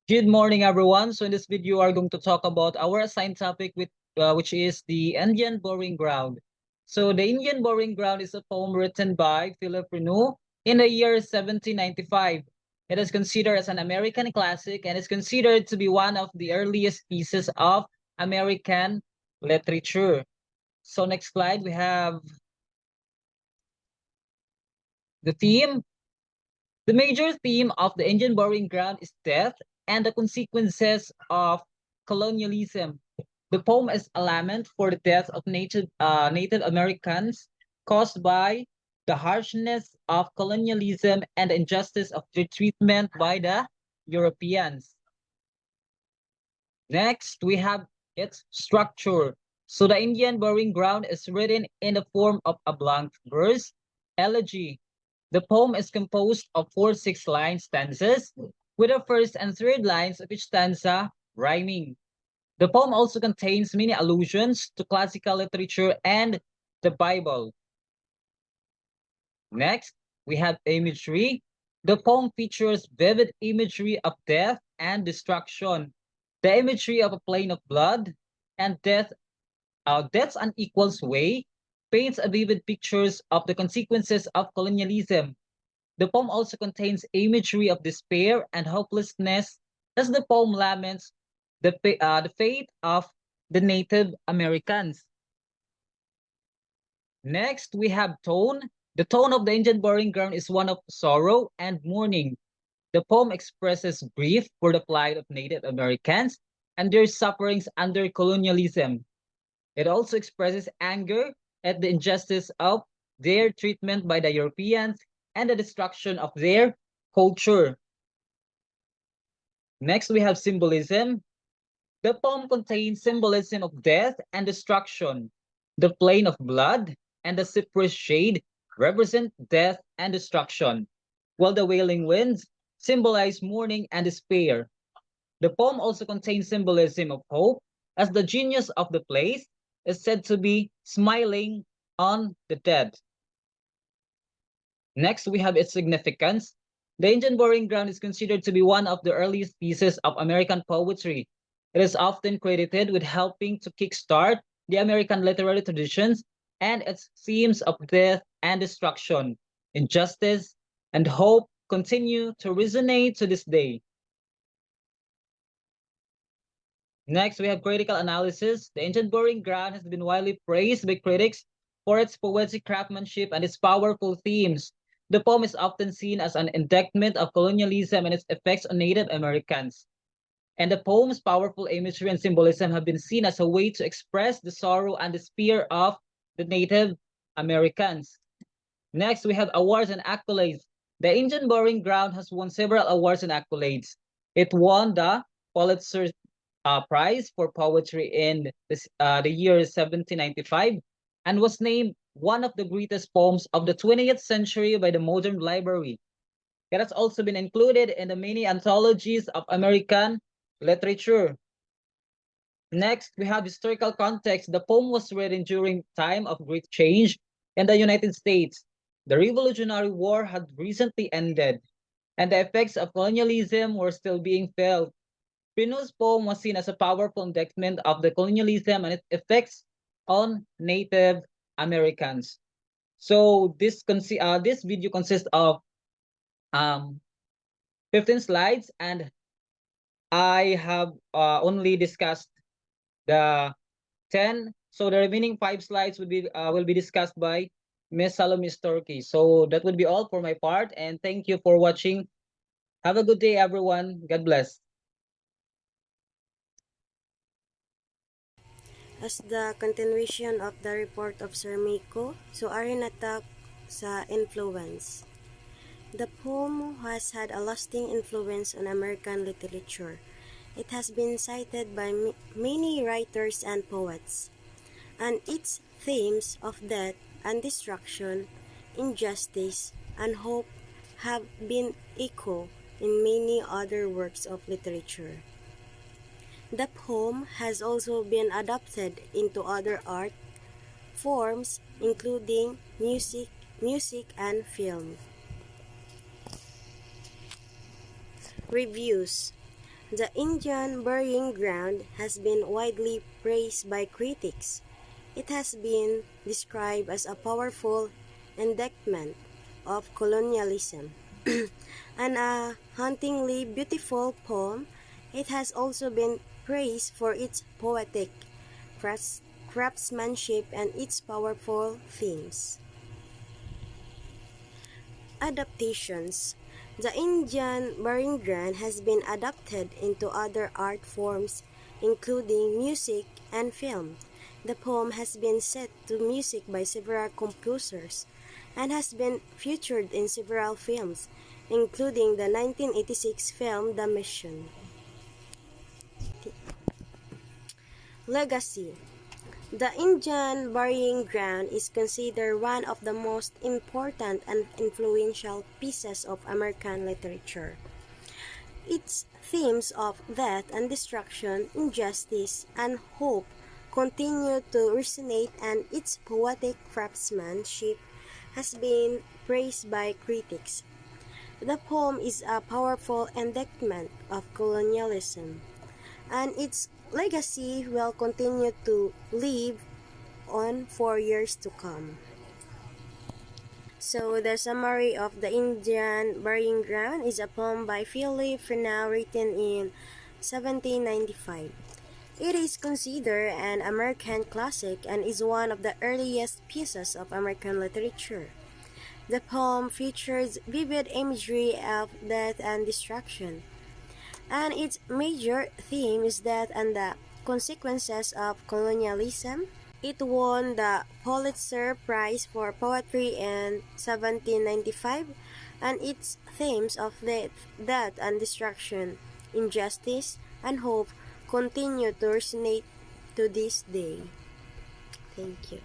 Good morning, everyone. So in this video, we are going to talk about our assigned topic, which is the Indian Boring Ground. So the Indian Boring Ground is a poem written by Freneau in the year 1795. It is considered as an American classic and is considered to be one of the earliest pieces of American literature. So next slide, we have the theme. The major theme of the Indian Boring Ground is death and the consequences of colonialism. The poem is a lament for the death of Native Americans caused by the harshness of colonialism and the injustice of their treatment by the Europeans. Next, we have its structure. So the Indian Burying Ground is written in the form of a blank verse, elegy. The poem is composed of 4 6-line stanzas, with the first and third lines of each stanza rhyming. The poem also contains many allusions to classical literature and the Bible. Next, we have imagery. The poem features vivid imagery of death and destruction. The imagery of a plain of blood and death's unequal sway paints a vivid pictures of the consequences of colonialism. The poem also contains imagery of despair and hopelessness as the poem laments the fate of the Native Americans. Next, we have tone. The tone of the Indian Burying Ground is one of sorrow and mourning. The poem expresses grief for the plight of Native Americans and their sufferings under colonialism. It also expresses anger at the injustice of their treatment by the Europeans and the destruction of their culture. Next, we have symbolism. The poem contains symbolism of death and destruction. The plain of blood and the cypress shade represent death and destruction, while the wailing winds symbolize mourning and despair. The poem also contains symbolism of hope, as the genius of the place is said to be smiling on the dead. Next, we have its significance. The Indian Burying Ground is considered to be one of the earliest pieces of American poetry. It is often credited with helping to kickstart the American literary traditions, and its themes of death and destruction, injustice, and hope continue to resonate to this day. Next, we have critical analysis. The Ancient Burying Ground has been widely praised by critics for its poetic craftsmanship and its powerful themes. The poem is often seen as an indictment of colonialism and its effects on Native Americans. And the poem's powerful imagery and symbolism have been seen as a way to express the sorrow and despair of the Native Americans. Next, we have awards and accolades. The Ancient Burying Ground has won several awards and accolades. It won the Pulitzer Prize for Poetry in the year 1795 and was named one of the greatest poems of the 20th century by the Modern Library. It has also been included in the many anthologies of American literature. Next, we have historical context. The poem was written during time of great change in the United States. The Revolutionary War had recently ended, and the effects of colonialism were still being felt. Freneau's poem was seen as a powerful indictment of the colonialism and its effects on Native Americans. So this video consists of um, 15 slides, and I have only discussed the 10. So the remaining 5 slides will be discussed by Miss Salome Storky. So that would be all for my part, and thank you for watching. Have a good day, everyone. God bless. As the continuation of the report of Sir Miko, so Arinatak sa influence. The poem has had a lasting influence on American literature. It has been cited by many writers and poets, and its themes of death and destruction, injustice, and hope have been echoed in many other works of literature. The poem has also been adapted into other art forms including music and film. Reviews. The Indian burying ground has been widely praised by critics. It has been described as a powerful indictment of colonialism and a hauntingly beautiful poem. It has also been praised for its poetic craftsmanship and its powerful themes. Adaptations. The Indian burying ground has been adapted into other art forms, including music and film. The poem has been set to music by several composers and has been featured in several films, including the 1986 film The Mission. Legacy. The Indian burying ground is considered one of the most important and influential pieces of American literature. Its themes of death and destruction, injustice, and hope continue to resonate, and its poetic craftsmanship has been praised by critics. The poem is a powerful indictment of colonialism, and its legacy will continue to live on for years to come. So the summary of the Indian burying ground is a poem by Freneau written in 1795. It is considered an American classic and is one of the earliest pieces of American literature. The poem features vivid imagery of death and destruction, and its major theme is death and the consequences of colonialism. It won the Pulitzer Prize for Poetry in 1795, and its themes of death and destruction, injustice, and hope continue to resonate to this day. Thank you.